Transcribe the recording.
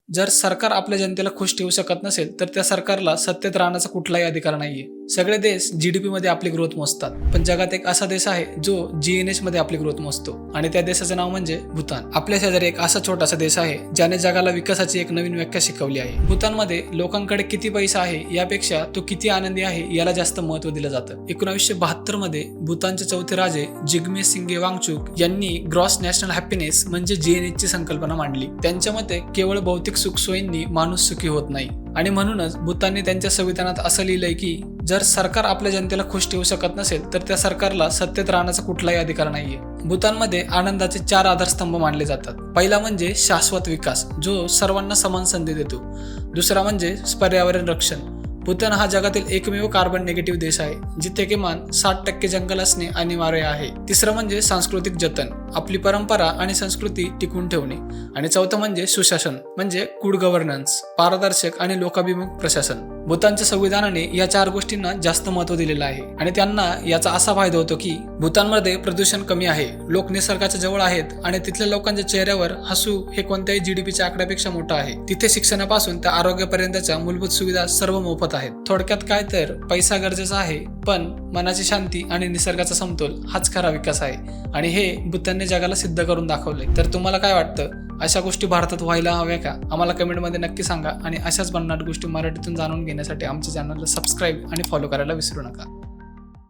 जर सरकार आपल्या जनतेला खुश ठेवू शकत नसेल तर त्या सरकारला सत्तेत राहण्याचा कुठलाही अधिकार नाहीये. सगळे देश जीडीपी मध्ये आपली ग्रोथ मोजतात, पण जगात एक असा देश आहे जो जीएनएच मध्ये आपली ग्रोथ मोजतो आणि त्या देशाचं नाव म्हणजे भूतान. आपल्या शेजारी एक असा छोटासा देश आहे ज्याने जगाला विकासाची एक नवीन व्याख्या शिकवली आहे. भूतानमध्ये लोकांकडे किती पैसा आहे यापेक्षा तो किती आनंदी आहे याला जास्त महत्त्व दिलं जातं. 1972 मध्ये भूतानचे चौथे राजे जिग्मे सिंगे वांगचुक यांनी ग्रॉस नॅशनल हॅपीनेस म्हणजे जीएनएच ची संकल्पना मांडली. त्यांच्या मते केवळ भौतिक सुखसोयींनी माणूस सुखी होत नाही आणि म्हणूनच भूतानने त्यांच्या संविधानात असं लिहिलंय की जर सरकार आपल्या जनतेला खुश ठेवू शकत नसेल तर त्या सरकारला सत्तेत राहण्याचा कुठलाही अधिकार नाहीये. भूतानमध्ये आनंदाचे 4 आधारस्तंभ मानले जातात. पहिला म्हणजे शाश्वत विकास जो सर्वांना समान संधी देतो. दुसरा म्हणजे पर्यावरण रक्षण. भूतान हा जगातील एकमेव कार्बन निगेटिव्ह देश आहे जिथे किमान 60% जंगल असणे अनिवार्य आहे. तिसरं म्हणजे सांस्कृतिक जतन, आपली परंपरा आणि संस्कृती टिकवून ठेवणे. आणि चौथं म्हणजे सुशासन म्हणजे गुड गव्हर्नन्स, पारदर्शक आणि लोकाभिमुख प्रशासन. भूतानच्या संविधानाने या 4 गोष्टींना जास्त महत्त्व दिलेलं आहे आणि त्यांना याचा असा फायदा होतो की भूतानमध्ये प्रदूषण कमी आहे, लोक निसर्गाच्या जवळ आहेत आणि तिथल्या लोकांच्या चेहऱ्यावर हसू हे कोणत्याही जीडीपीच्या आकड्यापेक्षा मोठं आहे. तिथे शिक्षणापासून त्या आरोग्यापर्यंतच्या मूलभूत सुविधा सर्व मोफत आहेत. थोडक्यात काय तर पैसा गरजेचा आहे, पण मनाची शांती आणि निसर्गाचा समतोल हाच खरा विकास आहे आणि हे भूतानने जगाला सिद्ध करून दाखवले. तर तुम्हाला काय वाटतं, अशा गोष्टी भारतात व्हायला हव्या का? आम्हाला कमेंटमध्ये नक्की सांगा आणि अशाच भन्नाट गोष्टी मराठीतून जाणून घेण्यासाठी आमच्या चॅनलला सबस्क्राईब आणि फॉलो करायला विसरू नका.